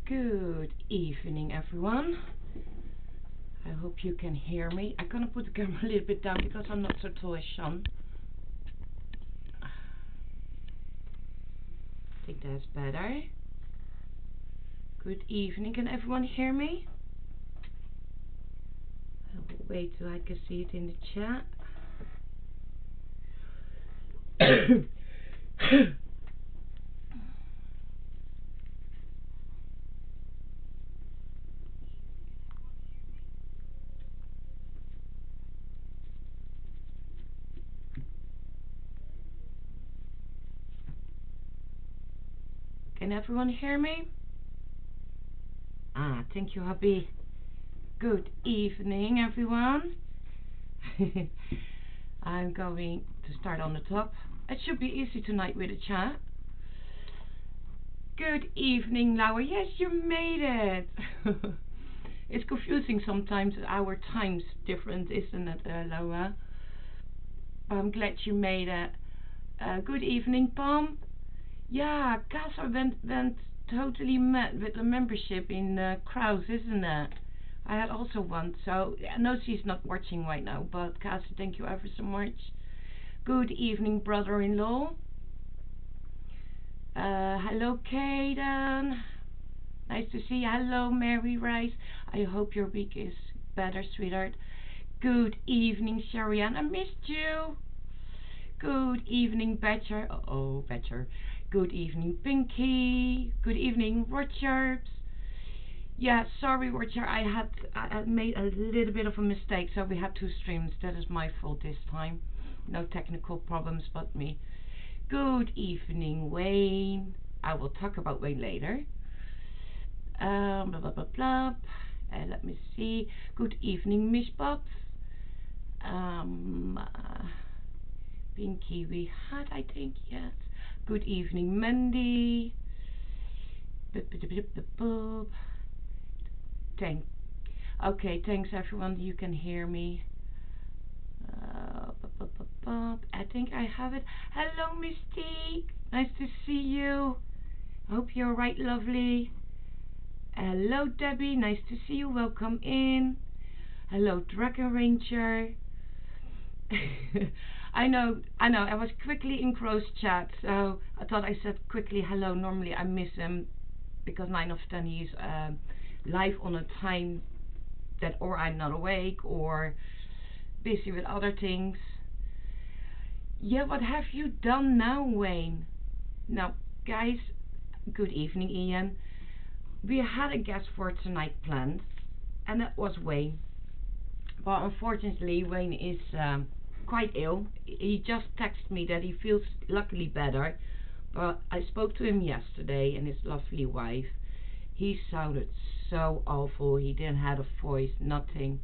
Good evening, everyone. I hope you can hear me. I'm gonna put the camera a little bit down because I'm not so tall as Shaun. I think that's better. Good evening. Can everyone hear me? I'll wait till I can see it in the chat. Can everyone hear me? Thank you, hubby. Good evening, everyone. I'm going to start on the top. It should be easy tonight with the chat. Good evening, Laura. Yes, you made it. It's confusing sometimes. Our time's different, isn't it, Laura? I'm glad you made it. Good evening, Pam. Yeah, Casa went totally mad with the membership in Kraus, isn't it? I had also one, so I know she's not watching right now, but Casa, thank you ever so much. Good evening, brother-in-law. Hello, Kaden. Nice to see you. Hello, Mary Rice. I hope your week is better, sweetheart. Good evening, Sharianne. I missed you. Good evening, Badger. Uh-oh, Badger. Good evening, Pinky. Good evening, Richards. Yeah, sorry, Roger. I made a little bit of a mistake, so we had two streams. That is my fault this time. No technical problems but me. Good evening, Wayne. I will talk about Wayne later. Blah blah blah blah. Let me see. Good evening, Miss Bobs. Pinky we had, I think, yes. Good evening, Mandy. Thank. Okay, thanks everyone. You can hear me. I think I have it. Hello, Mystique. Nice to see you. Hope you're right, lovely. Hello, Debbie. Nice to see you. Welcome in. Hello, Dragon Ranger. I know. I was quickly in Crow's chat, so I thought I said quickly hello. Normally I miss him because 9 of 10 he's live on a time that or I'm not awake or busy with other things. Yeah, what have you done now, Wayne? Now, guys, good evening, Ian. We had a guest for tonight planned, and that was Wayne. But unfortunately, Wayne is quite ill. He just texted me that he feels luckily better. But I spoke to him yesterday and his lovely wife. He sounded so awful. He didn't have a voice, nothing.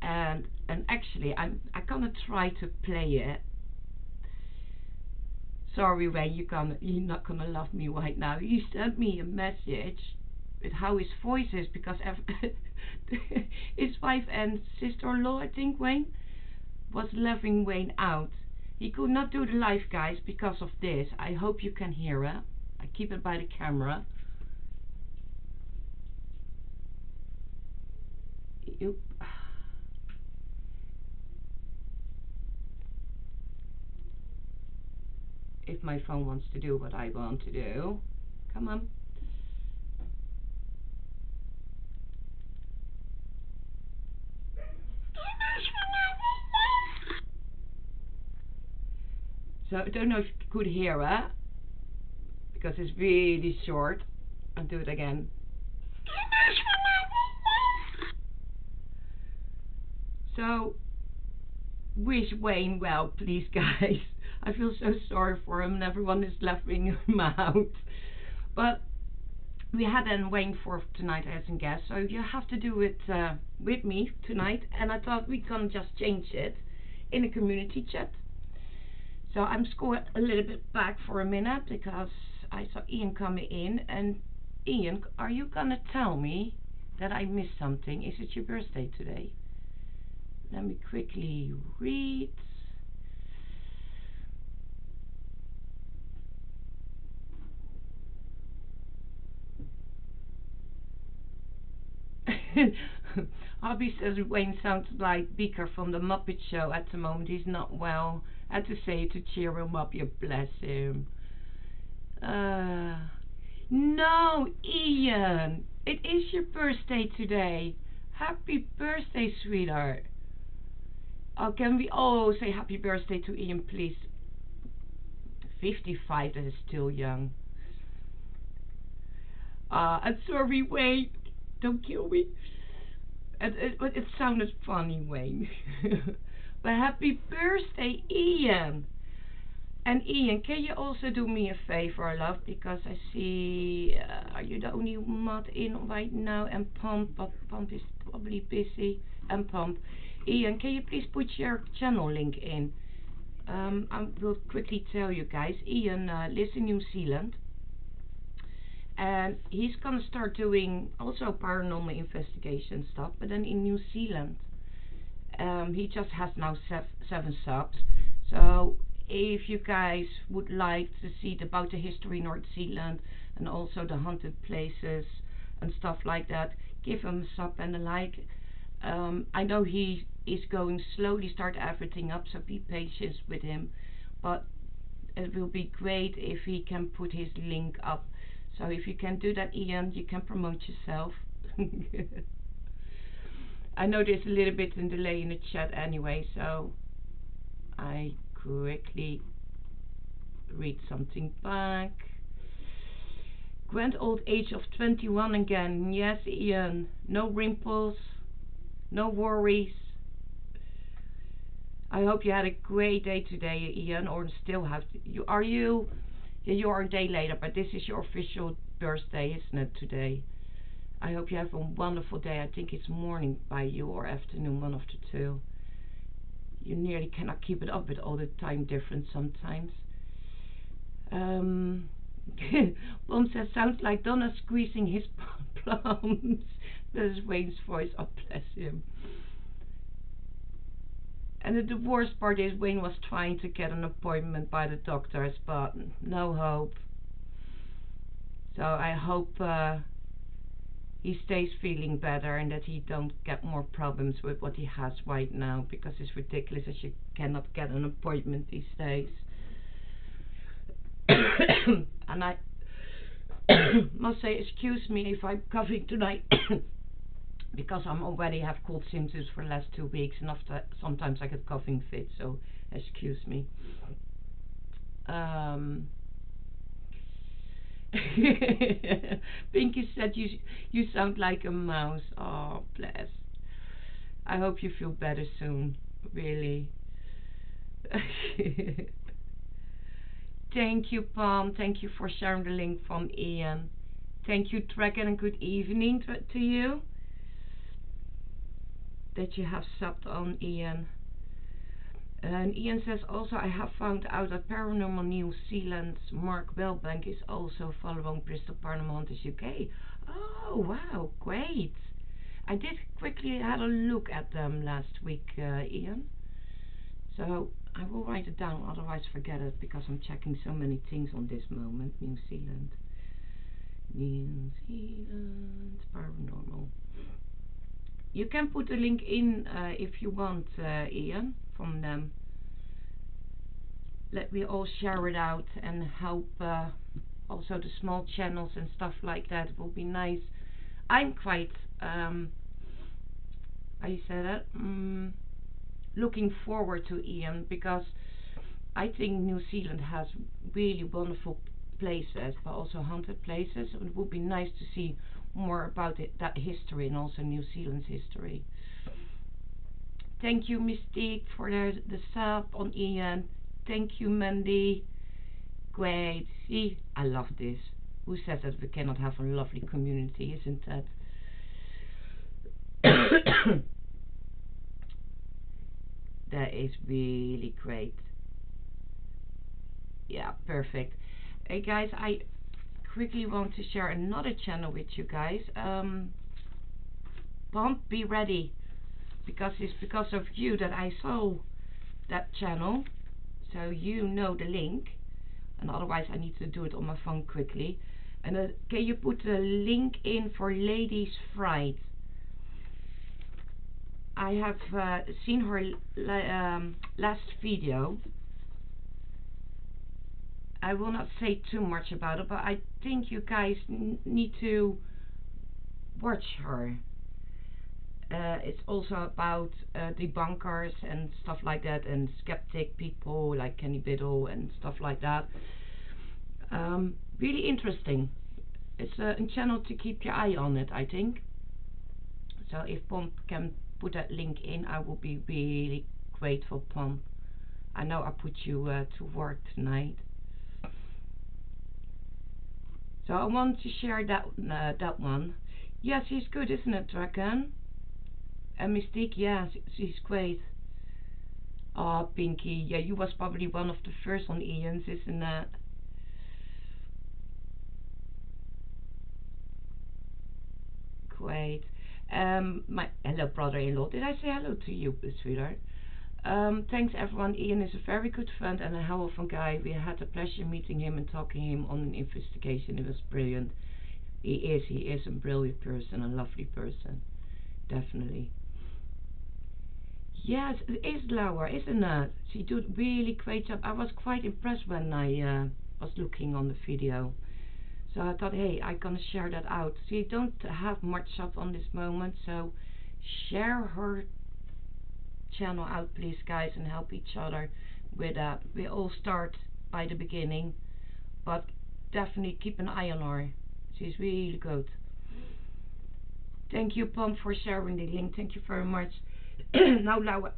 And actually, I'm gonna try to play it. Sorry, Wayne, you're not gonna love me right now. He sent me a message with how his voice is because his wife and sister-in-law, I think, Wayne, was loving Wayne out. He could not do the live, guys, because of this. I hope you can hear it. I keep it by the camera. Oop. If my phone wants to do what I want to do. Come on. So I don't know if you could hear it because it's really short. I'll do it again. So wish Wayne well, please, guys. I feel so sorry for him and everyone is laughing him out. But we had Wayne for tonight as a guest, so you have to do it with me tonight. And I thought we can just change it in a community chat. So I'm scored a little bit back for a minute because I saw Ian coming in. And Ian, are you gonna tell me that I missed something? Is it your birthday today? Let me quickly read. Hobby says Wayne sounds like Beaker from the Muppet Show at the moment. He's not well. I had to say to cheer him up. You bless him. No, Ian. It is your birthday today. Happy birthday, sweetheart. Oh, can we all say happy birthday to Ian, please? 55, that is still young. I'm sorry, Wayne. Don't kill me. It sounded funny, Wayne. But happy birthday, Ian. And Ian, can you also do me a favor, love? Because I see, are you the only mod in right now? And Pump, but Pump is probably busy. And Pump. Ian, can you please put your channel link in? I will quickly tell you guys. Ian lives in New Zealand. And he's gonna start doing also paranormal investigation stuff, but then in New Zealand. He just has now 7 subs. So if you guys would like to see about the history in North Zealand and also the haunted places and stuff like that, give him a sub and a like. I know he is going slowly start everything up, so be patient with him. But it will be great if he can put his link up. So if you can do that, Ian, you can promote yourself. I know there's a little bit of delay in the chat anyway, so I quickly read something back. Grand old age of 21 again. Yes, Ian. No wrinkles, no worries. I hope you had a great day today, Ian, or still have. You are you? Yeah, you are a day later, but this is your official birthday, isn't it, today? I hope you have a wonderful day. I think it's morning by you or afternoon, one of the two. You nearly cannot keep it up with all the time difference sometimes. Mom says, sounds like Donna squeezing his plums. That is Wayne's voice. Oh, bless him. And the worst part is Wayne was trying to get an appointment by the doctors, but no hope. So I hope he stays feeling better and that he don't get more problems with what he has right now, because it's ridiculous that you cannot get an appointment these days. And I must say, excuse me if I'm coughing tonight, because I'm already have cold symptoms for the last 2 weeks, and after sometimes I get coughing fits, so excuse me. Pinky said you sound like a mouse. Oh, bless. I hope you feel better soon, really. Thank you, Pam. Thank you for sharing the link from Ian. Thank you, Dragon, and good evening to you. That you have subbed on, Ian. And Ian says also, I have found out that Paranormal New Zealand's Mark Wellbank is also following Bristol Paranormal Hunters UK. Oh, wow, great. I did quickly had a look at them last week, Ian. So I will write it down, otherwise forget it, because I'm checking so many things on this moment. New Zealand. New Zealand Paranormal. You can put a link in if you want, Ian, from them. Let me all share it out and help also the small channels and stuff like that. It will be nice. I'm quite, how you say that? Looking forward to Ian, because I think New Zealand has really wonderful places, but also haunted places. It would be nice to see more about that history, and also New Zealand's history. Thank you, Mystique, for the sub on Ian. Thank you, Mandy. Great. See, I love this. Who says that we cannot have a lovely community, isn't that? That is really great. Yeah, perfect. Hey guys, I quickly want to share another channel with you guys. Pump, be ready, because it's because of you that I saw that channel, so you know the link, and otherwise I need to do it on my phone quickly. And can you put the link in for Ladies Fright? I have seen her last video. I will not say too much about it, but I think you guys need to watch her. It's also about debunkers and stuff like that, and skeptic people like Kenny Biddle and stuff like that. Really interesting. It's a channel to keep your eye on it, I think. So if Pomp can put that link in, I will be really grateful, Pomp. I know I put you to work tonight. So I want to share that that one. Yes, he's good, isn't it, Dragon? And Mystique, yeah, she's great. Oh, Pinky, yeah, you was probably one of the first on Ian's, isn't that? My hello, brother-in-law. Did I say hello to you, sweetheart? Thanks everyone. Ian is a very good friend and a hell of a guy. We had the pleasure meeting him and talking him on an investigation. It was brilliant. He is a brilliant person, a lovely person, definitely. Yes, it is Laura, isn't it? She did really great job. I was quite impressed when I was looking on the video. So I thought, hey, I'm gonna share that out. So you don't have much up on this moment, so share her channel out, please, guys, and help each other with that. We all start by the beginning, but definitely keep an eye on her. She's really good. Thank you, Pom, for sharing the link. Thank you very much. Now, Laura,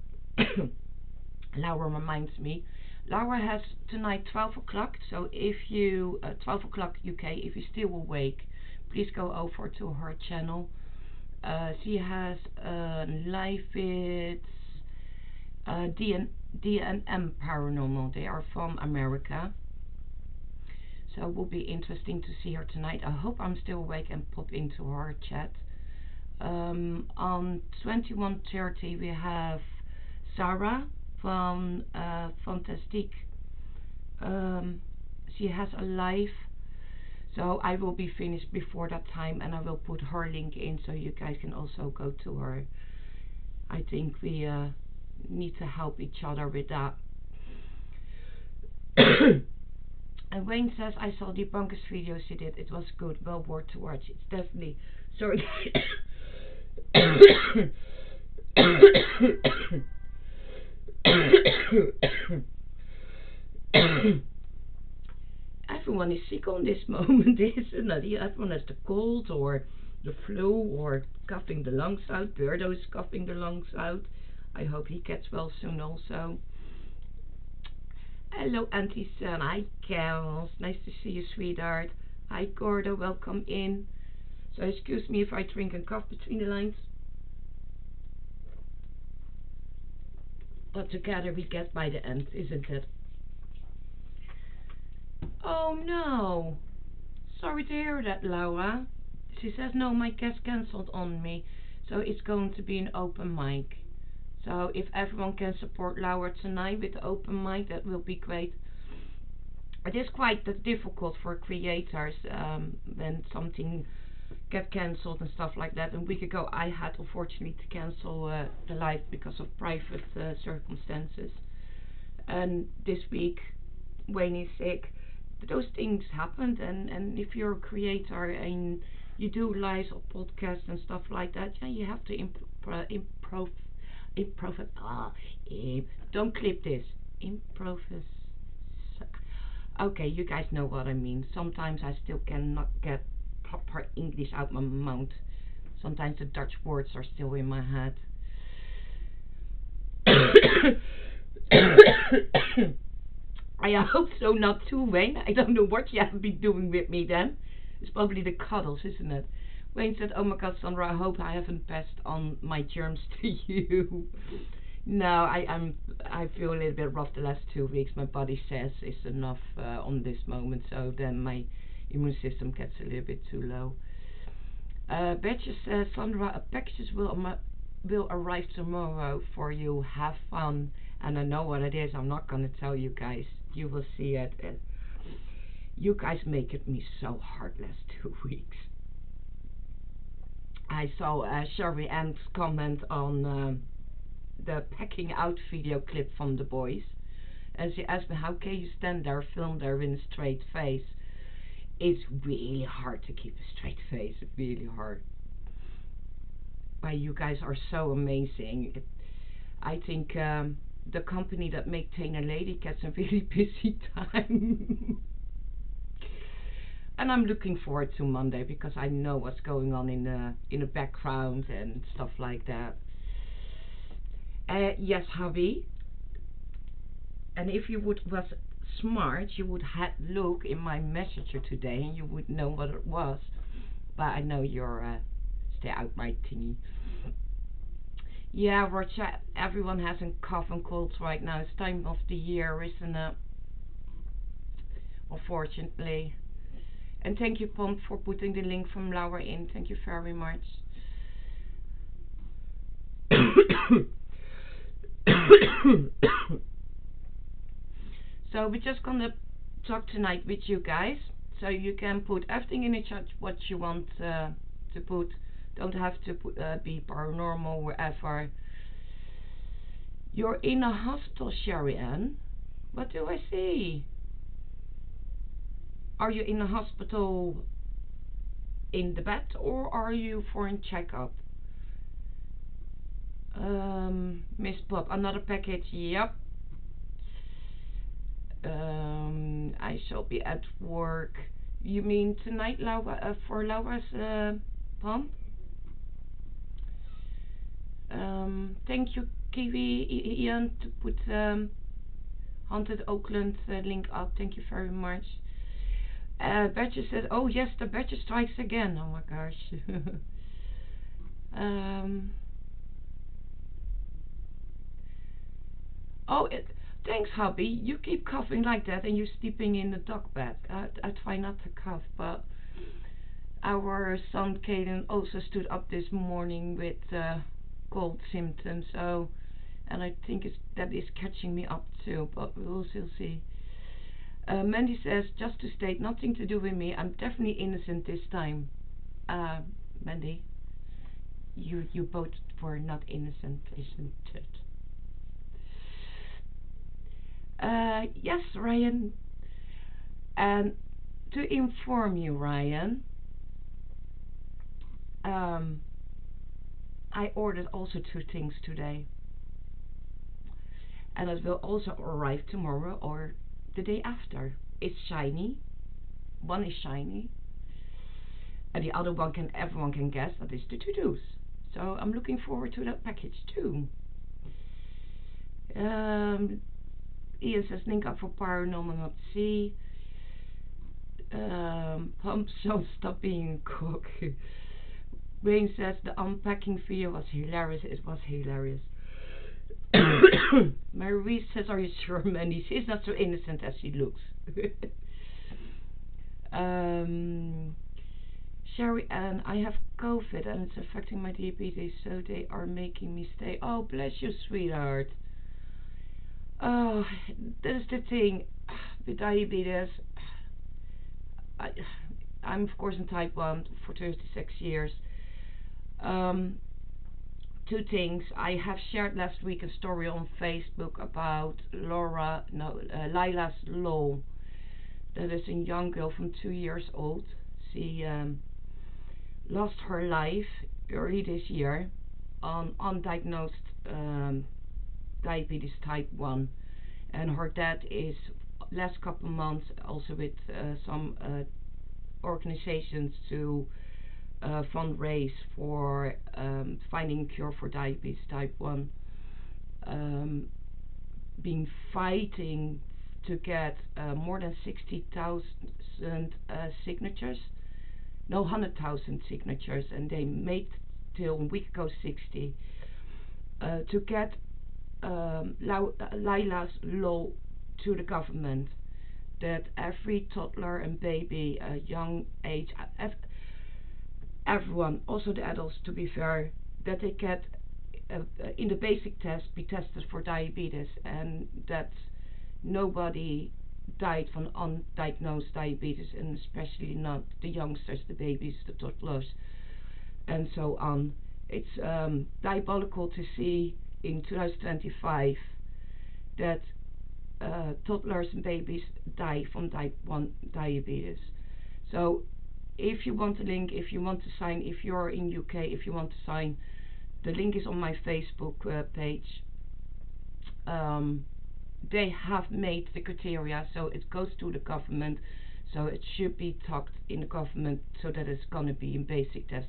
Laura reminds me. Laura has tonight 12 o'clock, so if you 12 o'clock UK, if you're still awake, please go over to her channel. She has live with DNM Paranormal. They are from America, so it will be interesting to see her tonight. I hope I'm still awake and pop into her chat. On 21:30 we have Sarah from Fantastique. She has a live, so I will be finished before that time, and I will put her link in so you guys can also go to her. I think we need to help each other with that. And Wayne says, I saw the Bunkers video she did. It was good, well worth to watch. It's definitely, sorry. Everyone is sick on this moment, isn't it? Everyone has the cold or the flu or coughing the lungs out. Birdo is coughing the lungs out. I hope he gets well soon also. Hello, Auntie Sun. Hi, Carols. Nice to see you, sweetheart. Hi, Gordo. Welcome in. So excuse me if I drink and cough between the lines. But together we get by the end, isn't it? Oh no. Sorry to hear that, Laura. She says, no, my guest cancelled on me. So it's going to be an open mic. So if everyone can support Laura tonight with the open mic, that will be great. It is quite difficult for creators when something gets cancelled and stuff like that. A week ago I had unfortunately to cancel the live because of private circumstances. And this week Wayne is sick. Those things happened, and if you're a creator and you do lives or podcasts and stuff like that, yeah, you have to improv. Don't clip this. Improvise. Okay, you guys know what I mean. Sometimes I still cannot get proper English out my mouth. Sometimes the Dutch words are still in my head. I hope so, not too, Wayne. I don't know what you have been doing with me then. It's probably the cuddles, isn't it? Wayne said, oh my god, Sandra, I hope I haven't passed on my germs to you. No, I feel a little bit rough the last 2 weeks. My body says it's enough on this moment, so then my immune system gets a little bit too low. Betcha says, Sandra, packages will arrive tomorrow for you. Have fun. And I know what it is. I'm not going to tell you guys. You will see it. You guys make it me so hard last 2 weeks. I saw Sherry Ann's comment on the packing out video clip from the boys. And she asked me, how can you stand there, film there with a straight face? It's really hard to keep a straight face. Really hard. But you guys are so amazing. I think the company that make Tainer Lady gets a really busy time. And I'm looking forward to Monday because I know what's going on in the background and stuff like that. Yes, hubby. And if you was smart, you would have look in my messenger today and you would know what it was. But I know you're stay out my thingy. Yeah, Roger, everyone has a cough and colds right now. It's time of the year, isn't it? Unfortunately. And thank you, Pom, for putting the link from Laura in. Thank you very much. So we're just gonna talk tonight with you guys. So you can put everything in the chat what you want to put. Don't have to put, be paranormal, wherever. You're in a hospital, Sherry Ann. What do I see? Are you in a hospital in the bed, or are you for a checkup? Miss Bob, another package. Yep. I shall be at work. You mean tonight, Laura? For Laura's pump? Thank you, Kiwi Ian, to put Haunted Oakland link up. Thank you very much. Badger said, "Oh yes, the Badger strikes again." Oh my gosh. Oh, thanks, hubby. You keep coughing like that, and you're sleeping in the dog bed. I try not to cough, but our son Caden also stood up this morning with cold symptoms. So, and I think that is catching me up too. But we'll still see. Mandy says, just to state, nothing to do with me. I'm definitely innocent this time. Mandy, you both were not innocent, isn't it? Yes, Ryan. And to inform you, Ryan, I ordered also 2 things today. And it will also arrive tomorrow or the day after. It's shiny. One is shiny. And the other one everyone can guess that is the to-dos. So I'm looking forward to that package too. Ian says link up for paranormal not see. Pump so stop being a cook. Wayne says the unpacking video was hilarious. It was hilarious. Marie says, are you sure, Mandy? She's not so innocent as she looks. Sherry Ann, I have COVID and it's affecting my diabetes, so they are making me stay. Oh, bless you, sweetheart. Oh, that's the thing with diabetes. I'm of course in type 1 for 36 years. 2 things. I have shared last week a story on Facebook about Lila's Law. That is a young girl from 2 years old. She lost her life early this year on undiagnosed diabetes type 1. And her dad is last couple months also with some organizations to fundraise for finding a cure for diabetes type 1. Been fighting to get more than 60,000 signatures. No, 100,000 signatures, and they made till a week ago 60 to get Lila's Law to the government, that every toddler and baby, young age, everyone, also the adults to be fair, that they get in the basic test be tested for diabetes, and that nobody died from undiagnosed diabetes, and especially not the youngsters, the babies, the toddlers, and so on. It's diabolical to see in 2025 that toddlers and babies die from type 1 diabetes. So if you want a link, if you want to sign, if you're in UK, if you want to sign, the link is on my Facebook page. They have made the criteria, so it goes to the government, so it should be talked in the government, so that it's going to be a basic test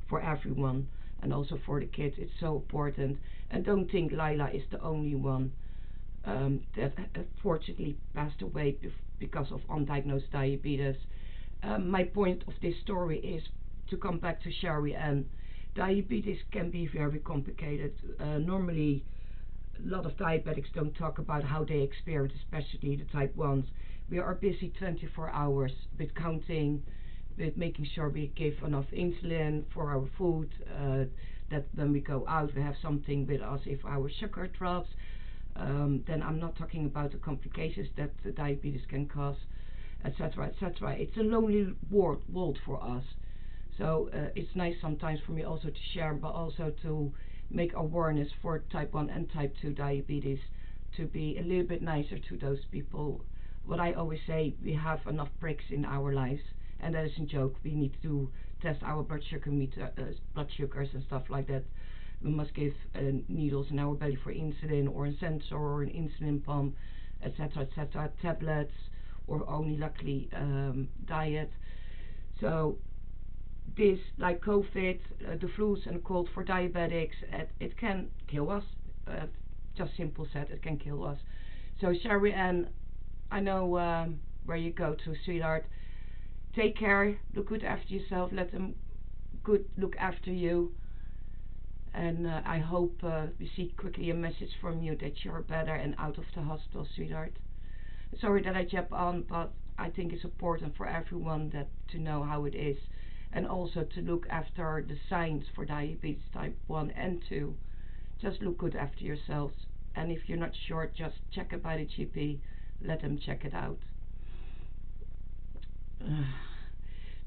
for everyone, and also for the kids. It's so important. And don't think Lila is the only one that unfortunately passed away because of undiagnosed diabetes. My point of this story is to come back to Sherry, and diabetes can be very complicated. Normally a lot of diabetics don't talk about how they experience, especially the type 1s. We are busy 24 hours with counting, with making sure we give enough insulin for our food, that when we go out we have something with us if our sugar drops. Then I'm not talking about the complications that the diabetes can cause, etc., etc. It's a lonely world for us. So it's nice sometimes for me also to share, but also to make awareness for type 1 and type 2 diabetes, to be a little bit nicer to those people. What I always say, we have enough pricks in our lives, and that isn't a joke. We need to test our blood sugar meter, blood sugars and stuff like that. We must give needles in our belly for insulin, or a sensor, or an insulin pump, etc., etc., tablets, or only luckily diet. So this, like COVID, the flus and cold for diabetics, it can kill us. Just simple said, it can kill us. So Sherry Ann, I know where you go to, sweetheart. Take care, look good after yourself, let them good look after you. And I hope we see quickly a message from you that you're better and out of the hospital, sweetheart. Sorry that I jump on, but I think it's important for everyone that to know how it is, and also to look after the signs for diabetes type 1 and 2. Just look good after yourselves, and if you're not sure, just check it by the GP. Let them check it out.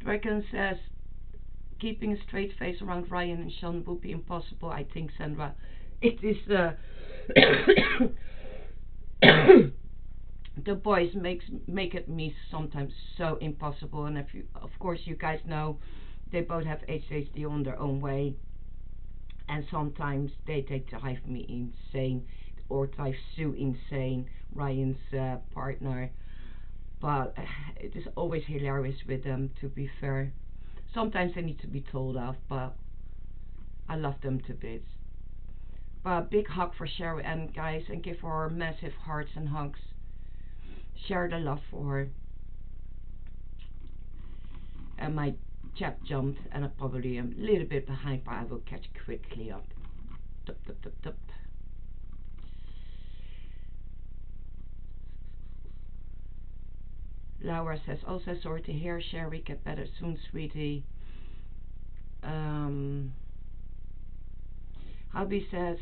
Dragon says, keeping a straight face around Ryan and Shaun would be impossible, I think, Sandra. It is the boys make it me sometimes so impossible, and if you, of course, you guys know, they both have ADHD on their own way, and sometimes they drive me insane, or drive Sue insane, Ryan's partner. But it is always hilarious with them, to be fair. Sometimes they need to be told off, but I love them to bits. But big hug for Sherry and guys, and give her massive hearts and hugs. Share the love for her. And my chat jumped, and I probably am a little bit behind, but I will catch quickly up. Tup, tup, tup, tup. Laura says, also sorry to hear, Sherry, get better soon, sweetie. Hubby says,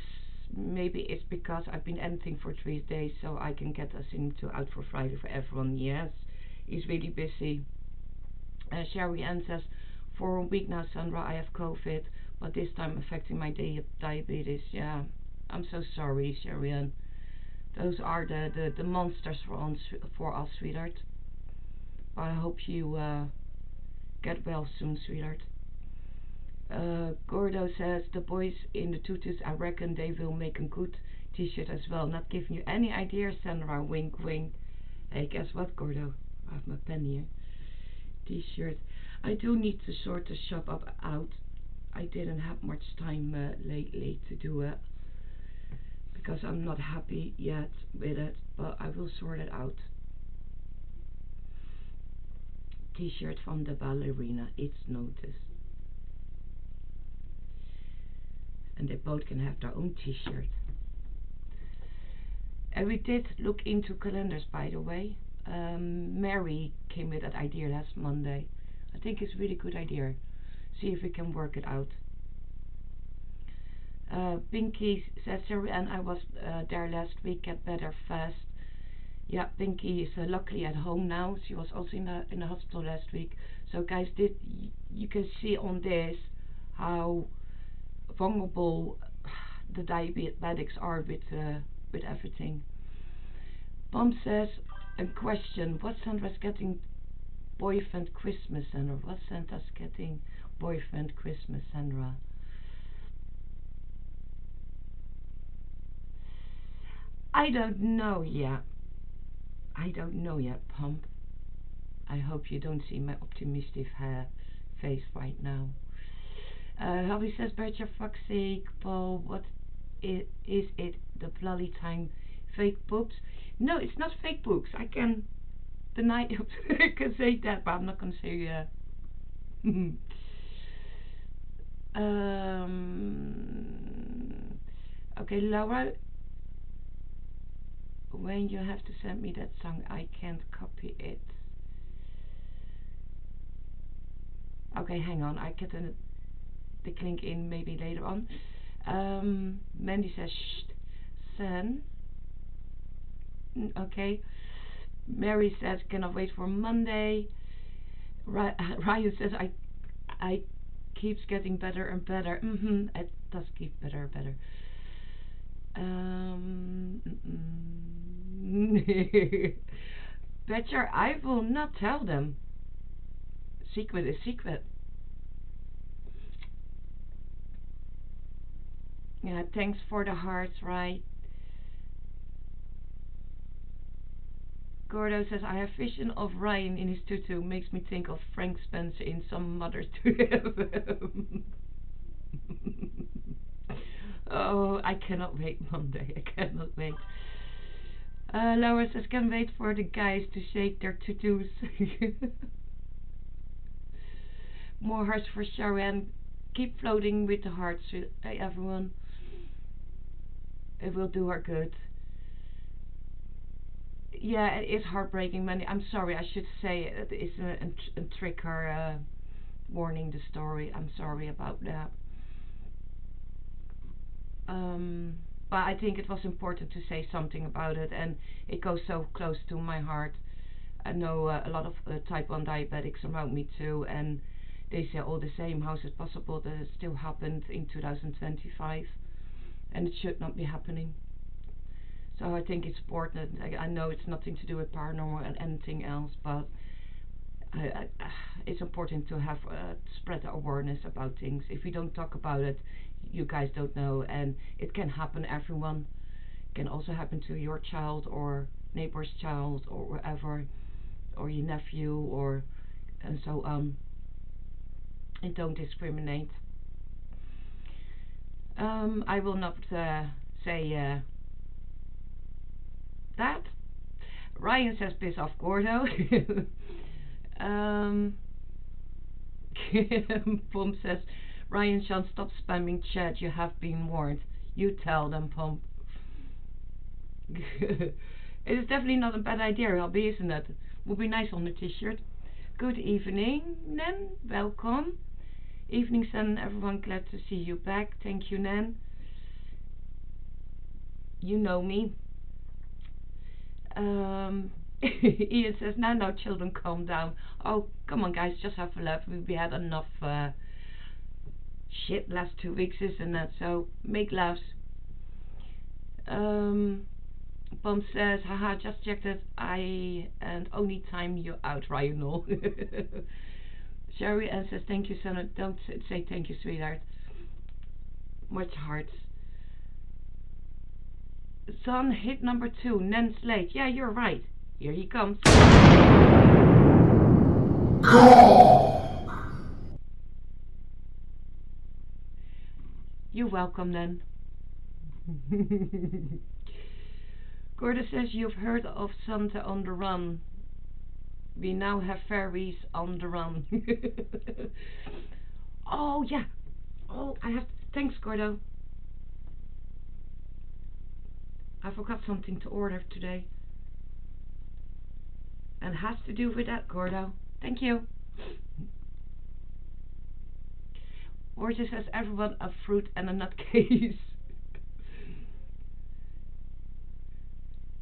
maybe it's because I've been emptying for 3 days, so I can get us into out for Friday for everyone. Yes, he's really busy. Sherry Ann says, for a week now, Sandra, I have COVID, but this time affecting my diabetes. Yeah, I'm so sorry, Sherry Ann. Those are the monsters for us, sweetheart. But I hope you get well soon, sweetheart. Gordo says, the boys in the tutus, I reckon they will make a good t-shirt as well. Not giving you any ideas, Sandra. Wink, wink. Hey, guess what, Gordo? I have my pen here. T-shirt. I do need to sort the shop up out. I didn't have much time lately to do it, because I'm not happy yet with it, but I will sort it out. T-shirt from the ballerina, it's noticed. And they both can have their own t-shirt. And we did look into calendars, by the way. Mary came with that idea last Monday. I think it's a really good idea. See if we can work it out. Pinky says, Sarah, and I was there last week, get better fast. Yeah, Pinky is luckily at home now. She was also in the hospital last week. So guys, you can see on this how vulnerable the diabetics are with everything. Mom says, a question, what Sandra's getting boyfriend Christmas, Sandra? What Sandra's getting boyfriend Christmas, Sandra? I don't know yet. I don't know yet, Pump. I hope you don't see my optimistic face right now. Hubby says, Bertha, fuck's sake, Paul, what is it, the bloody time? Fake books? No, it's not fake books. I can deny it. I can say that, but I'm not going to say okay, Laura, when you have to send me that song, I can't copy it. Okay, hang on, I get a the link in maybe later on. Mandy says, shh, San. Okay. Mary says, cannot wait for Monday. Ryan says, I keeps getting better and better. It does keep better and better. Betcher, I will not tell them. Secret is secret. Yeah, thanks for the hearts, right? Gordo says, I have vision of Ryan in his tutu. Makes me think of Frank Spencer in Some Mothers to Heaven. Oh, I cannot wait Monday. I cannot wait. Laura says, can't wait for the guys to shake their tutus. More hearts for Sharon. Keep floating with the hearts. Hey, everyone. It will do her good. Yeah, it is heartbreaking, Mandy. I'm sorry. I should say it is a trigger warning the story. I'm sorry about that. But I think it was important to say something about it, and it goes so close to my heart. I know a lot of type 1 diabetics around me too, and they say all the same. How is it possible that it still happened in 2025? And it should not be happening. So I think it's important. I know it's nothing to do with paranormal and anything else, but it's important to have spread the awareness about things. If we don't talk about it, you guys don't know, and it can happen everyone. It can also happen to your child or neighbor's child or wherever, or your nephew, or and so on. And don't discriminate. I will not say that. Ryan says piss off Gordo. Pom says, Ryan, Shaun, stop spamming chat. You have been warned. You tell them, Pom. It is definitely not a bad idea, Robbie, isn't it? Would be nice on the t-shirt. Good evening, Nan. Welcome. Evening, Sun. Everyone, glad to see you back. Thank you, Nan. You know me. Ian says, now, children, calm down. Oh, come on, guys, just have a laugh. We had enough shit last 2 weeks, isn't it? So, make laughs. Pom says, haha, just checked it. And only time you out, Ryan. Sherry Ann says, thank you, Sandra. Don't say thank you, sweetheart. Much hearts. Son, hit number 2, Nan Slate. Yeah, you're right. Here he comes. You're welcome, Nan. Gorda says, you've heard of Santa on the run. We now have fairies on the run. Oh, yeah. Oh, thanks, Gordo. I forgot something to order today. And has to do with that, Gordo. Thank you. Orta says, everyone a fruit and a nutcase.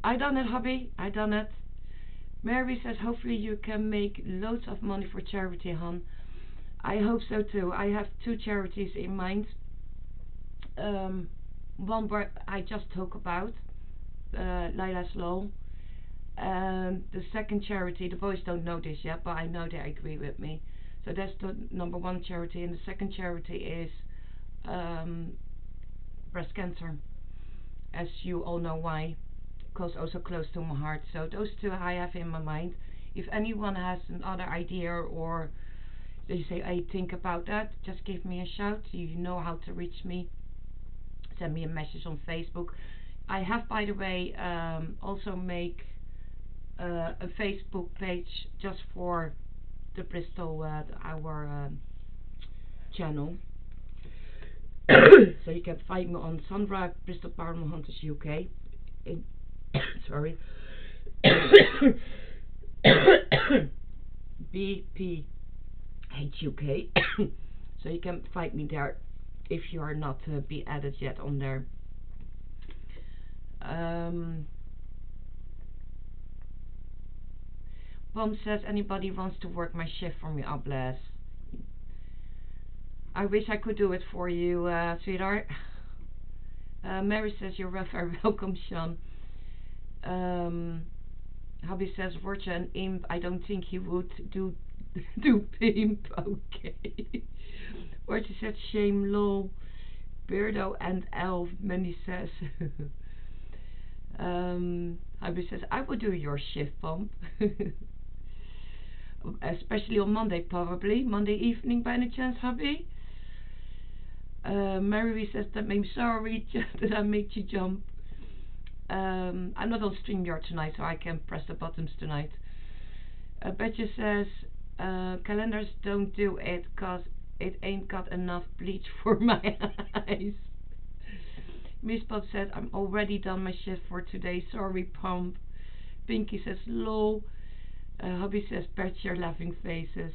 I done it, hubby. I done it. Mary says, hopefully you can make loads of money for charity, hon. I hope so too. I have 2 charities in mind. One where I just talk about, Lila's Law. And the second charity, the boys don't know this yet, but I know they agree with me. So that's the number 1 charity, and the second charity is breast cancer. As you all know why, because also close to my heart. So those 2 I have in my mind. If anyone has another idea or they say, hey, think about that, just give me a shout. You know how to reach me. Send me a message on Facebook. I have, by the way, also make a Facebook page just for the Bristol, our channel. So you can find me on Sandra, Bristol Paranormal Hunters UK. Sorry. BPH UK. So you can find me there if you are not be added yet on there. Pom says, anybody wants to work my shift for me? Oh, bless. I wish I could do it for you, sweetheart. Mary says, you're very welcome, Shaun. Hubby says, Roger and Imp, I don't think he would do Pimp. Okay. Roger says, shame, lol. Beardo and Elf, Mandy says. Hubby says, I would do your shift, Pump. Especially on Monday, probably. Monday evening, by any chance, hubby? Mary says that I'm sorry that I made you jump. I'm not on StreamYard tonight, so I can press the buttons tonight. Betcha says, calendars don't do it, cause it ain't got enough bleach for my eyes. Miss Pop said, I'm already done my shift for today, sorry, Pump. Pinky says, lol. Hubby says, Betcha, laughing faces.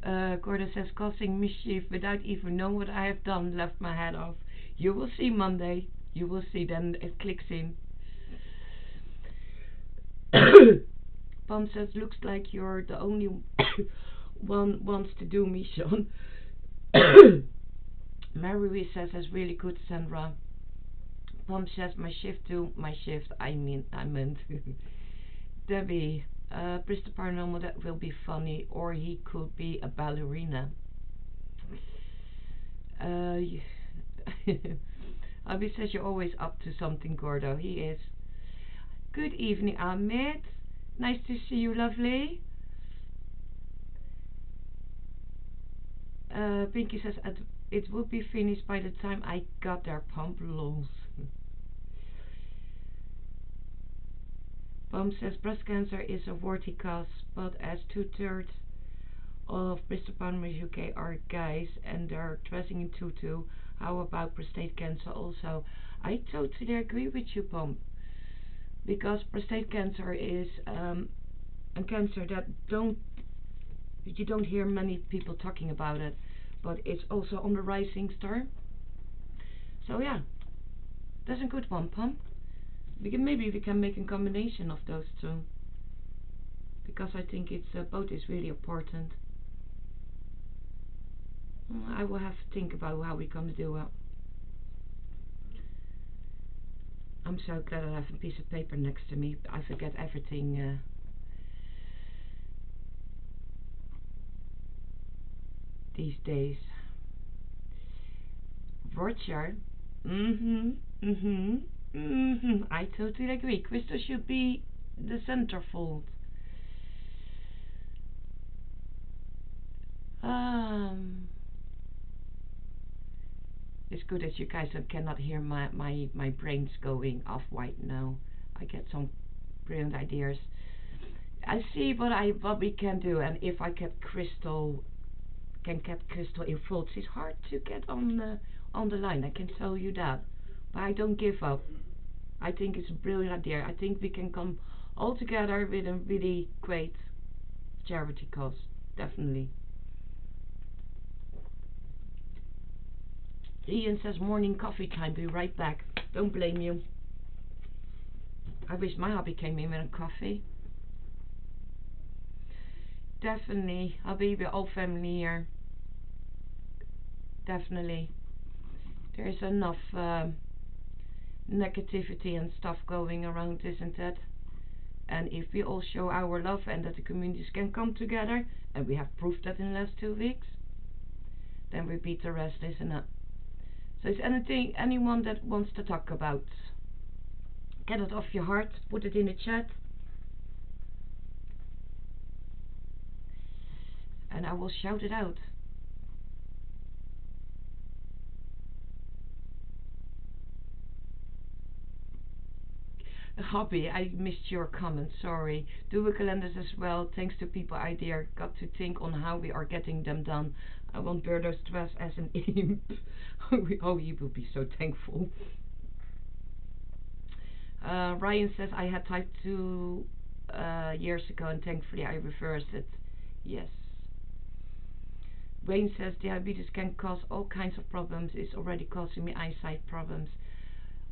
Corda says, causing mischief without even knowing what I have done, left my head off. You will see Monday. You will see, then it clicks in. Pom says, looks like you're the only one wants to do me, Shaun. Mary says, that's really good, Sandra. Pom says, my shift too. My shift, I meant. Debbie, Mr. Paranormal, that will be funny, or he could be a ballerina. Abby says you're always up to something, Gordo. He is. Good evening, Ahmed. Nice to see you, lovely. Pinky says it will be finished by the time I got there, Pump, lols. Pump says breast cancer is a worthy cause, but as 2/3 of Bristol Palmer's UK are guys and they're dressing in tutu, how about prostate cancer also? I totally agree with you, Pump, because prostate cancer is a cancer that you don't hear many people talking about it, but it's also on the rising star. So yeah, that's a good one, Pump. Maybe we can make a combination of those two, because I think it's both is really important. I will have to think about how we're gonna do it. I'm so glad I have a piece of paper next to me. I forget everything. These days. Roger. I totally agree. Crystal should be the centerfold. It's good that you guys cannot hear my brains going off right now. I get some brilliant ideas. I see what we can do, and if I get Crystal involved, it's hard to get on the line. I can tell you that, but I don't give up. I think it's a brilliant idea. I think we can come all together with a really great charity cause. Definitely. Ian says morning coffee time. Be right back. Don't blame you. I wish my hubby came in with a coffee. Definitely. Hubby, we're all family here. Definitely. There's enough negativity and stuff going around, isn't it? And if we all show our love and that the communities can come together, and we have proved that in the last 2 weeks, then we beat the rest, isn't it? So is anyone that wants to talk about? Get it off your heart, put it in the chat, and I will shout it out. Hobby, I missed your comment, sorry. Do calendars as well, thanks to people idea. Got to think on how we are getting them done. I want Birdo's dress as an imp. Oh, he will be so thankful. Ryan says, I had type 2 years ago and thankfully I reversed it. Yes. Wayne says diabetes can cause all kinds of problems. It's already causing me eyesight problems.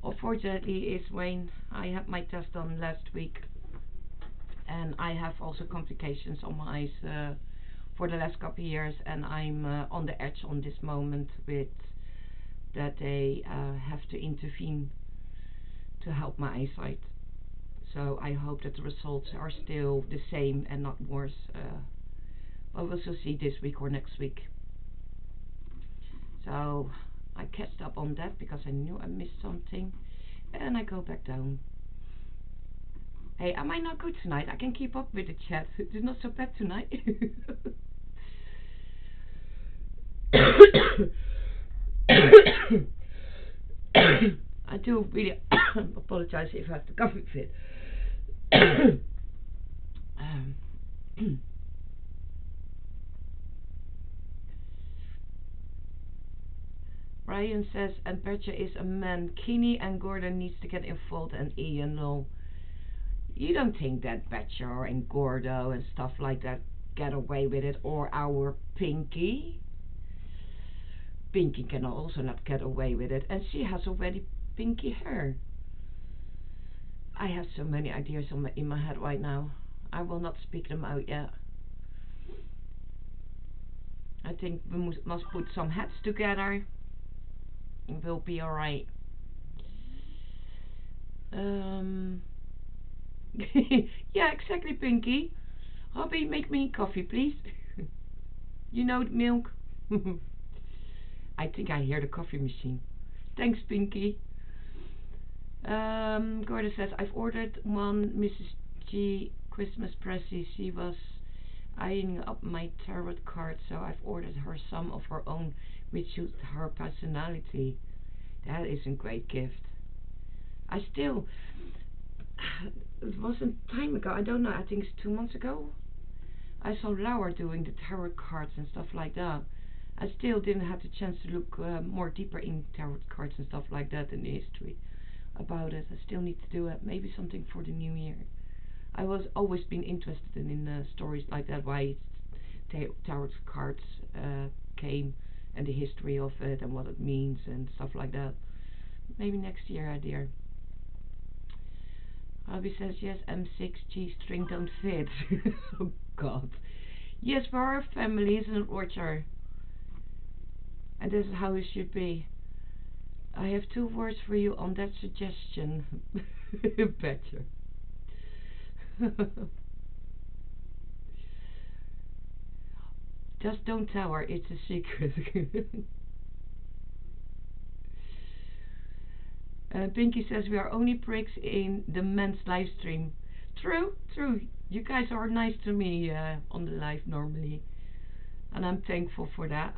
Unfortunately, it's Wayne. I had my test done last week, and I have also complications on my eyes for the last couple of years, and I'm on the edge on this moment with that they have to intervene to help my eyesight. So I hope that the results are still the same and not worse. But we'll also see this week or next week. So I catched up on that because I knew I missed something, and I go back down. Hey, am I not good tonight? I can keep up with the chat. It's not so bad tonight. I do really apologize if I have to cough fit. Ryan says, and Petra is a man. Keeney and Gordon needs to get involved, and Ian, no. You don't think that Petra and Gordo and stuff like that get away with it, or our Pinky? Pinky can also not get away with it, and she has already pinky hair. I have so many ideas in my head right now. I will not speak them out yet. I think we must put some heads together. It will be alright. Yeah, exactly, Pinky. Hobby, make me coffee, please. You know the milk. I think I hear the coffee machine. Thanks, Pinky. Gordon says, I've ordered one Mrs. G Christmas pressie. She was eyeing up my tarot card, so I've ordered her some of her own, which suits her personality. That is a great gift. I still, it wasn't time ago, I don't know, I think it's 2 months ago. I saw Laura doing the tarot cards and stuff like that. I still didn't have the chance to look more deeper in tarot cards and stuff like that in the history about it. I still need to do it. Maybe something for the new year. I was always been interested in stories like that, why tarot cards came and the history of it and what it means and stuff like that. Maybe next year, dear. Abby says yes, M6 G-string don't fit. Oh God. Yes, for our family, isn't it, Roger? And this is how it should be. I have 2 words for you on that suggestion. Better. Just don't tell her, it's a secret. Pinky says we are only pricks in the men's live stream. True, true. You guys are nice to me on the live normally, and I'm thankful for that.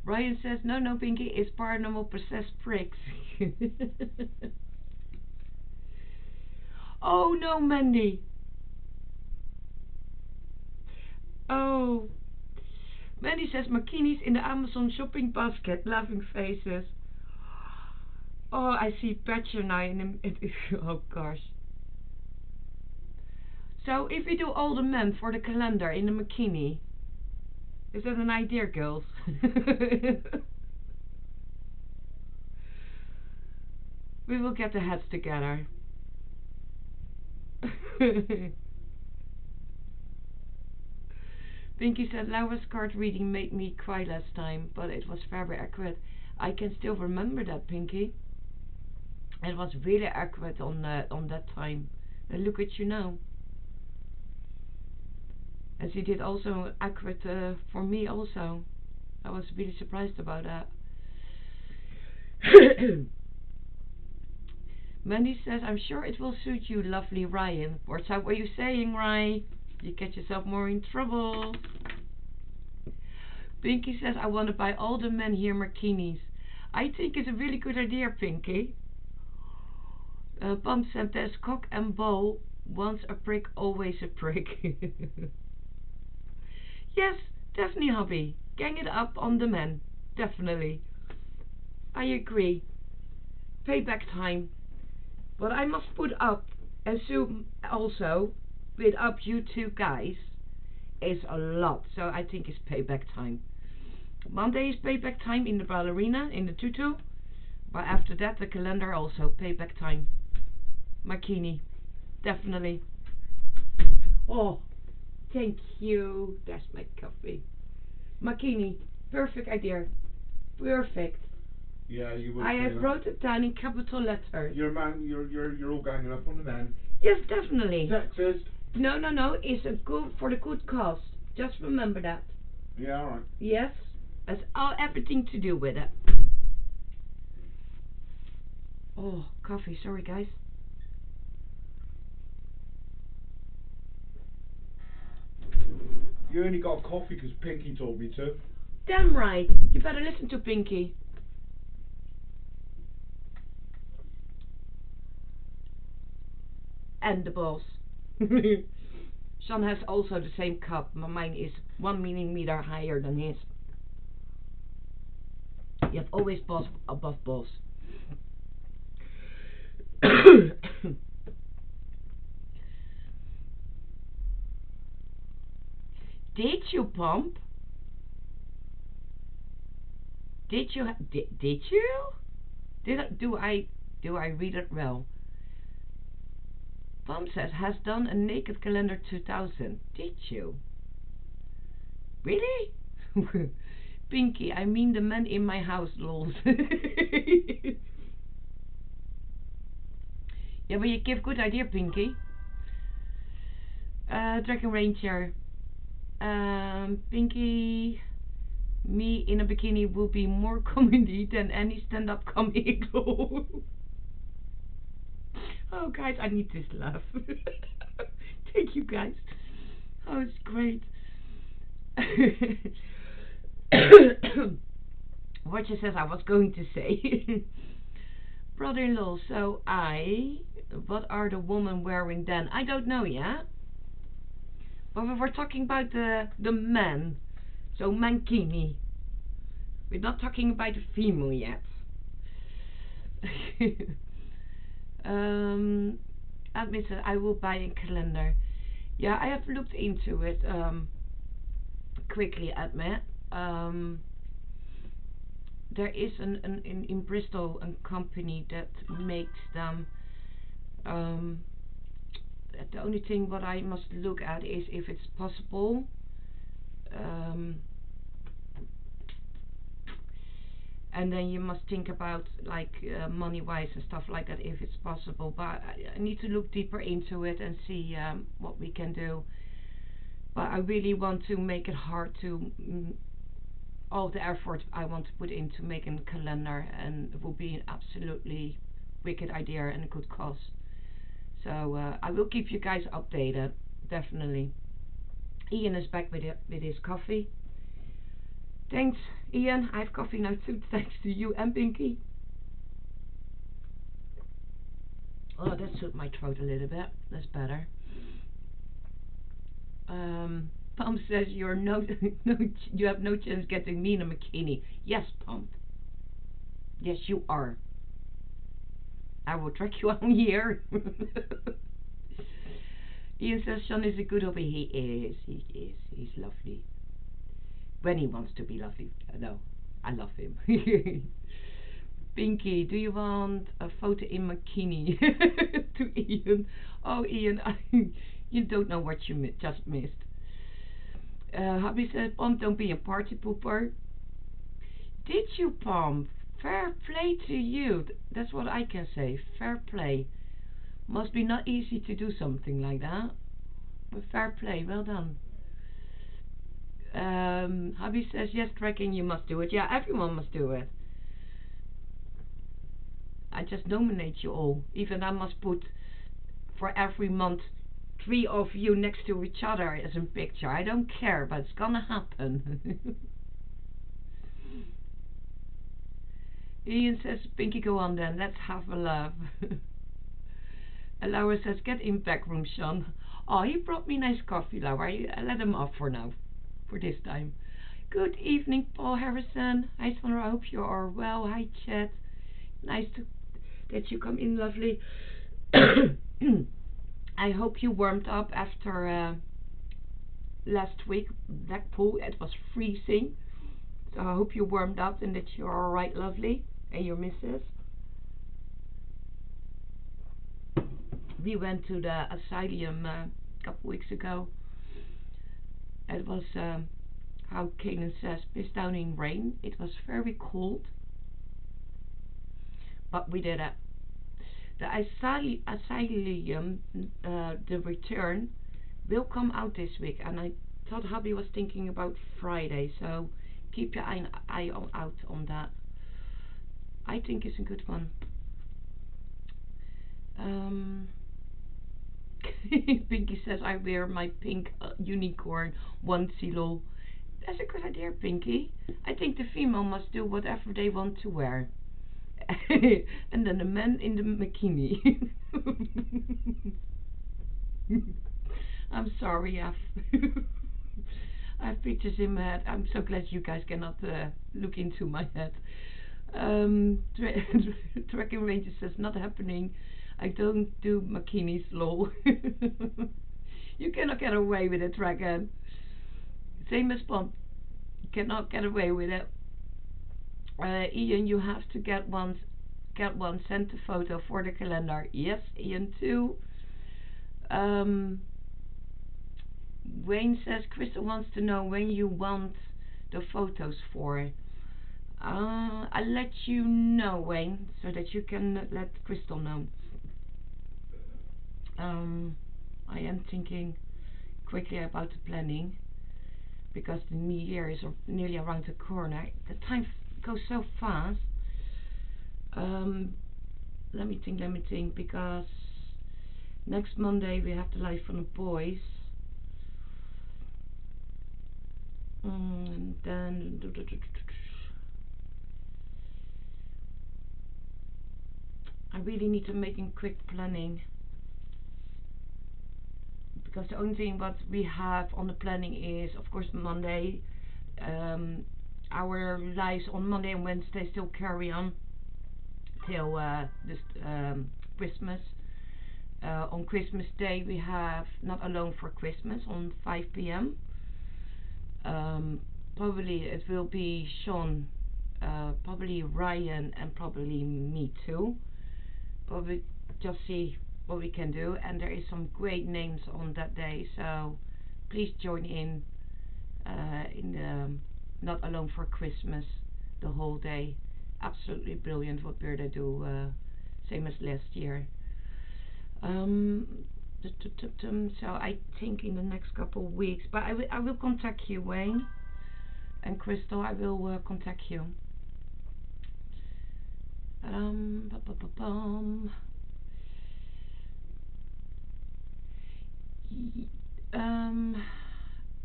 Ryan says, no, Pinky, it's paranormal possessed pricks. Oh, no, Mandy. Oh. Mandy says, Makinis in the Amazon shopping basket, laughing faces. Oh, I see Patcher now oh, gosh. So, if we do all the men for the calendar in the bikini, is that an idea, girls? We will get the heads together. Pinky said Laura's card reading made me cry last time, but it was very accurate. I can still remember that, Pinky. It was really accurate on that time. And look at you now. And she did also accurate for me also. I was really surprised about that. Mandy says, I'm sure it will suit you, lovely Ryan. What's up? What are you saying, Ryan? You get yourself more in trouble. Pinky says, I want to buy all the men here martinis. I think it's a really good idea, Pinky. Pump said, there's cock and bull. Once a prick, always a prick. Yes, definitely, hubby. Gang it up on the men. Definitely. I agree. Payback time. But I must put up and Zoom also without you two guys is a lot. So I think it's payback time. Monday is payback time in the ballerina, in the tutu. But after that, the calendar also payback time. Martini, definitely. Oh, thank you. That's my coffee. Martini, perfect idea. Perfect. Yeah, you would. I have wrote it down in capital letters. You're man. You're all ganging up on the man. Yes, definitely. Sexist. No. It's a good for the good cause. Just remember that. Yeah, alright. Yes, that's all everything to do with it. Oh, coffee. Sorry, guys. You only got coffee because Pinky told me to. Damn right. You better listen to Pinky. And the boss. Shaun has also the same cup, but mine is 1 millimeter higher than his. You have always boss above boss. Did you pump? Did you? Did you? Do I read it well? Pump says has done a naked calendar 2000. Did you? Really? Pinky, I mean the man in my house, lols. Yeah, but you give good idea, Pinky. Dragon Ranger. Pinky, me in a bikini will be more comedy than any stand-up comic. Oh, guys, I need this laugh. Thank you, guys. Oh, it's great. What you says I was going to say. Brother-in-law, so what are the women wearing then? I don't know yet. But we were talking about the men. So mankini. We're not talking about the female yet. Admit that I will buy a calendar. Yeah, I have looked into it quickly, admit. There is in Bristol a company that makes them. The only thing what I must look at is if it's possible. And then you must think about like money wise and stuff like that if it's possible, but I need to look deeper into it and see what we can do. But I really want to make it hard to all the effort I want to put into making a calendar, and it will be an absolutely wicked idea and a good cause. So I will keep you guys updated, definitely. Ian is back with his coffee. Thanks, Ian. I have coffee now too, thanks to you and Pinky. Oh, that suits my throat a little bit. That's better. Pump says you're you have no chance getting me in a bikini. Yes, Pump. Yes, you are. I will track you on here. Ian says Shaun is a good hobby. He is. He's lovely. When he wants to be lovely. No, I love him. Pinky, do you want a photo in bikini? To Ian. Oh, Ian, you don't know what you just missed. Hubby said, Pump, don't be a party pooper. Did you, Pump? Fair play to you. That's what I can say. Fair play. Must be not easy to do something like that. But fair play. Well done. Hubby says, yes, tracking, you must do it. Yeah, everyone must do it. I just nominate you all. Even I must put for every month 3 of you next to each other as a picture. I don't care, but it's gonna happen. Ian says, Pinky, go on then. Let's have a laugh. And Laura says, get in back room, Shaun. Oh, he brought me nice coffee, Laura. I let him off for now. For this time. Good evening, Paul Harrison. Hi, Sandra. I hope you are well. Hi, Chat. Nice that you come in, lovely. I hope you warmed up after last week Blackpool. It was freezing, so I hope you warmed up and that you're all right, lovely, and your missus. We went to the asylum a couple weeks ago. It was how Kanan says, pissed down in rain. It was very cold, but we did it. The asylum, the return, will come out this week, and I thought hubby was thinking about Friday, so keep your eye out on that. I think it's a good one. Pinky says I wear my pink unicorn onesie lol. That's a good idea, Pinky. I think the female must do whatever they want to wear. And then the man in the bikini. I'm sorry, I have pictures in my head. I'm so glad you guys cannot look into my head. Tracking Ranger says not happening. I don't do bikinis, lol. You cannot get away with it, Dragon. Same as Pump. You cannot get away with it. Ian, you have to get one. Send a photo for the calendar. Yes, Ian too. Wayne says Crystal wants to know when you want the photos for. I'll let you know, Wayne, so that you can let Crystal know. I am thinking quickly about the planning because the new year is nearly around the corner. The time goes so fast. Let me think, because next Monday we have the live from the boys. And then I really need to make a quick planning, because the only thing what we have on the planning is, of course, Monday. Our lives on Monday and Wednesday still carry on till this Christmas. On Christmas Day we have Not Alone for Christmas on 5 p.m. Probably it will be Shaun, probably Ryan, and probably me too. But we just see what we can do, and there is some great names on that day, so please join in the Not Alone for Christmas the whole day. Absolutely brilliant what Berta do, same as last year. So I think in the next couple of weeks, but I will contact you, Wayne and Crystal. I will contact you.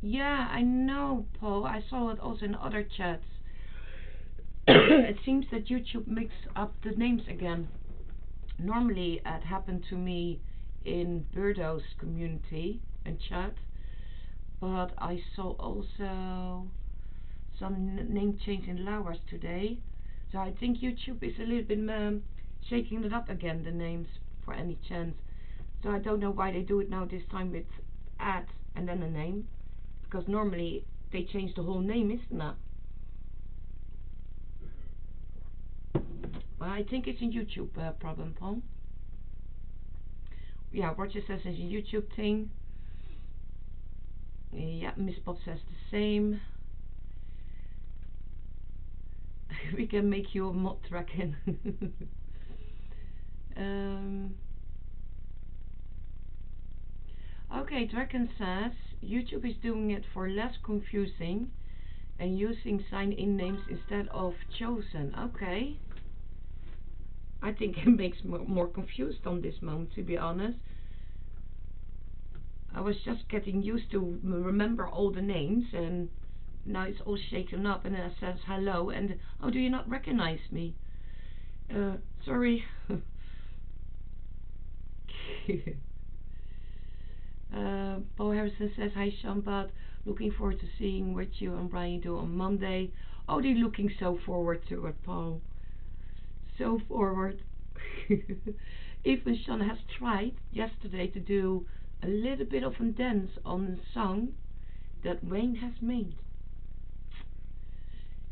Yeah, I know, Paul. I saw it also in other chats. It seems that YouTube mixed up the names again. Normally it happened to me in Birdo's community and chat, but I saw also some name change in Laura's today. So I think YouTube is a little bit shaking it up again, the names, for any chance. So I don't know why they do it now this time with at and then a name, because normally they change the whole name, isn't it? Well, I think it's a YouTube problem, Paul. Yeah, Roger says it's a YouTube thing. Yeah, Miss Bob says the same. We can make you a mod Dragon. Okay, Dragon says YouTube is doing it for less confusing and using sign-in names instead of chosen. Okay. I think it makes more confused on this moment, to be honest. I was just getting used to remember all the names, and now it's all shaken up, and then it says hello, and oh, do you not recognize me? Sorry. Paul Harrison says hi, Shaun, but looking forward to seeing what you and Brian do on Monday. Oh, they're looking so forward to it, Paul. So forward. Even Shaun has tried yesterday to do a little bit of a dance on a song that Wayne has made.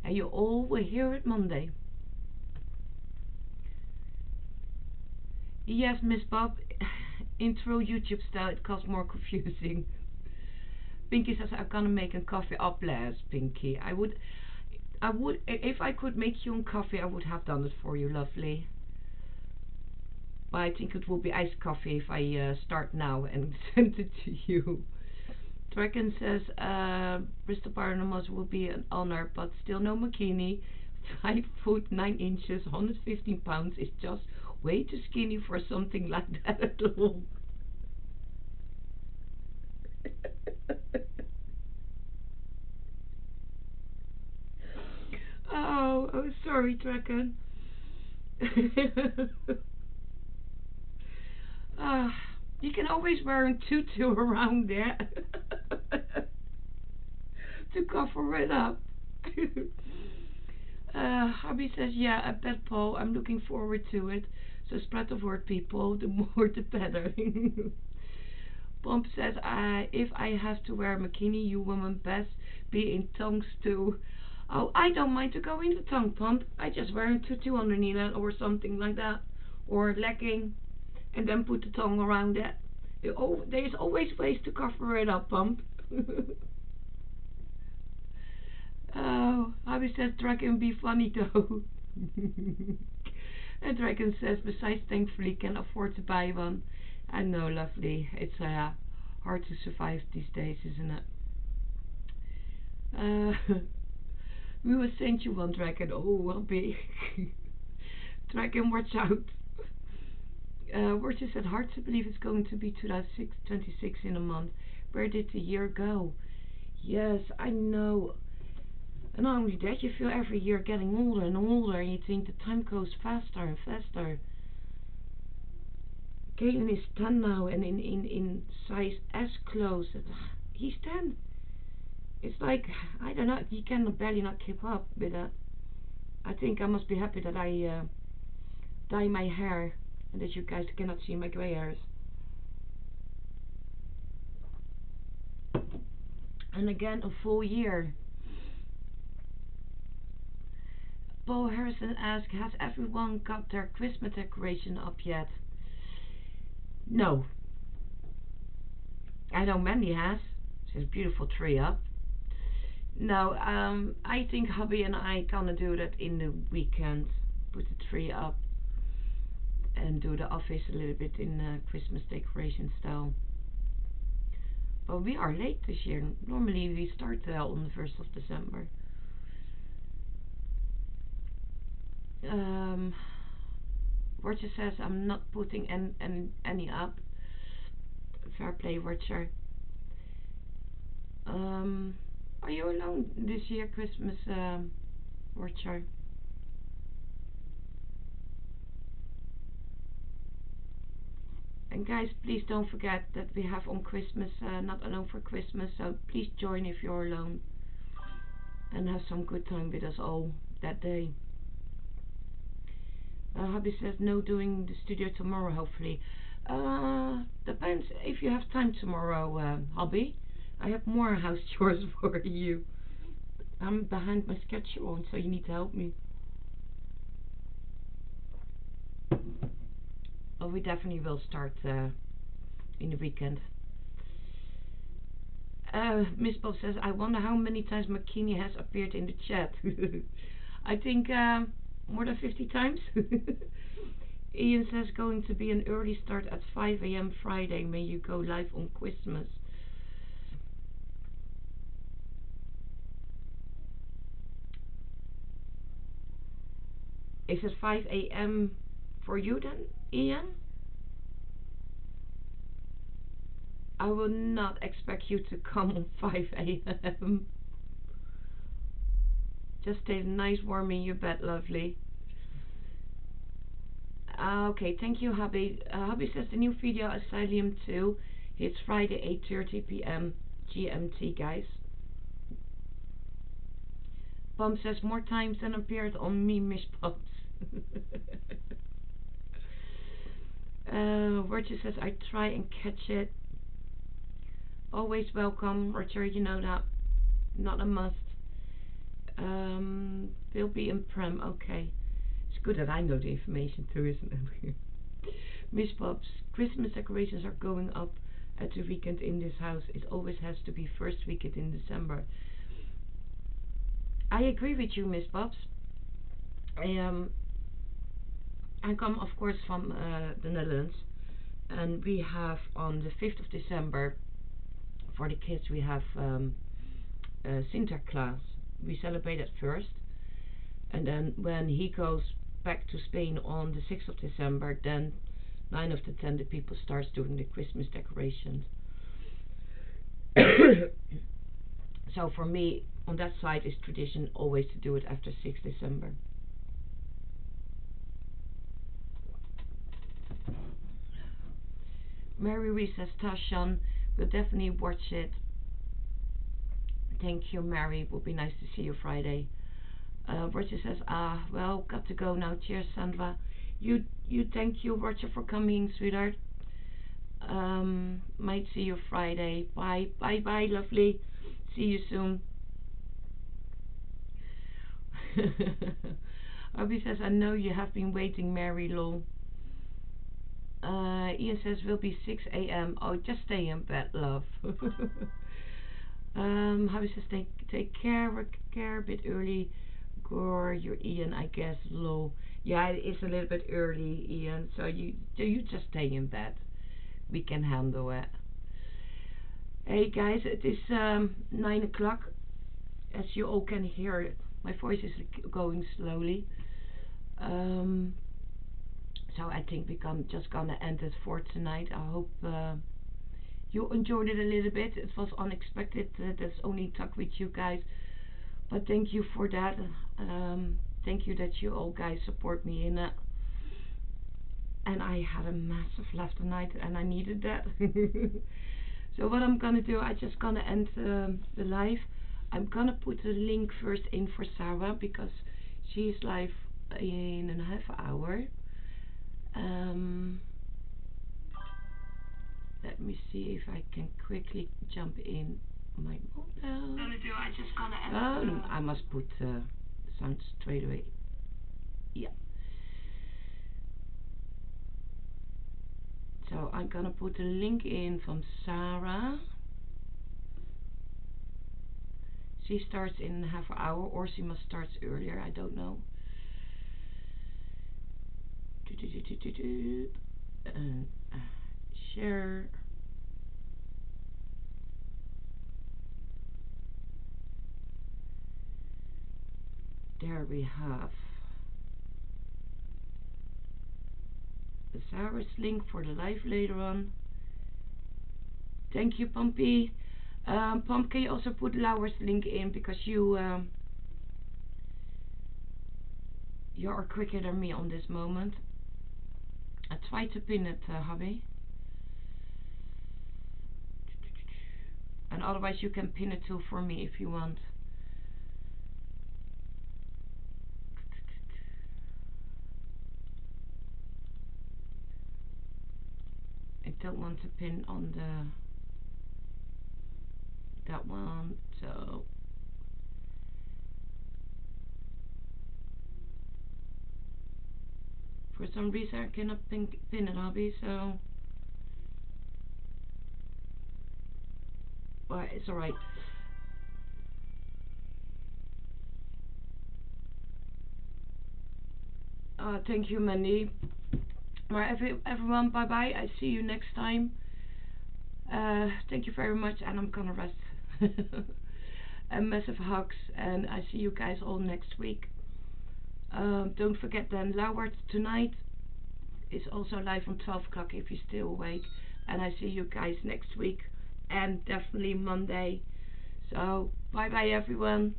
And you all will hear it Monday. Yes, Miss Bob, in true YouTube style it costs more confusing. Pinky says I'm gonna make a coffee. Oh bless Pinky. I would if I could make you a coffee I would have done it for you, lovely. But I think it will be iced coffee if I start now and send it to you. Dragon says Bristol Barnumos will be an honor, but still no bikini. 5 foot 9 inches, 115 pounds is just way too skinny for something like that at all. Oh, sorry, Dragon. uh, you can always wear a tutu around there to cover it up. Hubby says, yeah, I bet, Paul. I'm looking forward to it. So spread the word, people. The more, the better. Pomp says, if I have to wear a bikini, you women best be in tongues too. Oh, I don't mind to go in the tongue, Pomp. I just wear a tutu underneath it or something like that. Or legging. And then put the tongue around it. There's always ways to cover it up, Pomp. Oh, Hubby says Dragon be funny though. And Dragon says, besides thankfully can afford to buy one. I know, lovely. It's hard to survive these days, isn't it? We will send you one, Dragon. Oh, Hubby. Dragon, watch out. Roger said, hard to believe it's going to be 2026 in a month. Where did the year go? Yes, I know. And not only that, you feel every year getting older and older, and you think the time goes faster and faster. Kaden is 10 now, and in size S clothes. He's 10. It's like, I don't know, he can barely not keep up with that. I think I must be happy that I dye my hair, and that you guys cannot see my grey hairs. And again, a full year. Paul Harrison asks, has everyone got their Christmas decoration up yet? No. I know Mandy has. She has a beautiful tree up. No, I think hubby and I gonna do that in the weekend. Put the tree up and do the office a little bit in Christmas decoration style. But we are late this year. Normally we start on the 1st of December. Roger says I'm not putting any up. Fair play, Roger. Are you alone this year, Christmas, Roger? And guys, please don't forget that we have on Christmas, not alone for Christmas, so please join if you're alone and have some good time with us all that day. Hubby says no doing the studio tomorrow, hopefully. Depends if you have time tomorrow, Hubby. I have more house chores for you. I'm behind my schedule, so you need to help me. But we definitely will start in the weekend. Miss Bob says, I wonder how many times McKinney has appeared in the chat. I think more than 50 times. Ian says, going to be an early start at 5 a.m. Friday. May you go live on Christmas. Is it 5 a.m. for you then, Ian? I will not expect you to come on 5 a.m. Just stay nice warm in your bed, lovely. Okay, thank you, hubby. Hubby says the new video Asylum 2 hits Friday 8:30 p.m. GMT, guys. Pam says more times than appeared on me, Miss Pops. Roger says I try and catch it. Always welcome, Roger. You know that. Not a must. Will be in Prem. Okay. It's good that I know the information too, isn't it? Miss Bob's Christmas decorations are going up at the weekend in this house. It always has to be first weekend in December. I agree with you, Miss Bob's. I come, of course, from the Netherlands, and we have on the 5th of December for the kids we have Sinterklaas. We celebrate it first, and then when he goes back to Spain on the 6th of December, then 9 of the 10 the people starts doing the Christmas decorations. So for me, on that side, it's tradition always to do it after 6th December. Mary Reese says, Tashan, we'll definitely watch it. Thank you, Mary. It will be nice to see you Friday. Roger says, well, got to go now. Cheers, Sandra. You thank you, Roger, for coming, sweetheart. Might see you Friday. Bye, lovely. See you soon. Abby says, I know you have been waiting, Mary, lol. Ian says, will be 6 a.m. Oh, just stay in bed, love. Abby says, take care a bit early. Gore, you're Ian, I guess, lol. Yeah, it's a little bit early, Ian, so you just stay in bed. We can handle it. Hey guys, it is 9 o'clock. As you all can hear, my voice is going slowly. So I think we're just gonna end it for tonight. I hope you enjoyed it a little bit. It was unexpected. That's only talk with you guys, but thank you for that. Thank you that you all guys support me in it. And I had a massive laugh tonight, and I needed that. So what I'm gonna do, I'm just gonna end the live. I'm gonna put the link first in for Sarah because she's live in a half hour. Let me see if I can quickly jump in my mobile. I must put sound straight away. Yeah. So I'm gonna put the link in from Sarah. She starts in half an hour, or she must start earlier. I don't know. And share. There we have the Sarah's link for the live later on. Thank you, Pompey. Pomp, can you also put Laura's link in because you are quicker than me on this moment. I tried to pin it, hubby. And otherwise you can pin it too for me if you want. I don't want to pin on that one, so for some reason I cannot pin it, hubby, so well, it's alright. Thank you, Mandy. Well, everyone, bye bye. I see you next time. Thank you very much, and I'm gonna rest. And massive hugs, and I see you guys all next week. Don't forget then, Lauert tonight is also live on 12 o'clock if you're still awake. And I see you guys next week, and definitely Monday. So, bye bye everyone.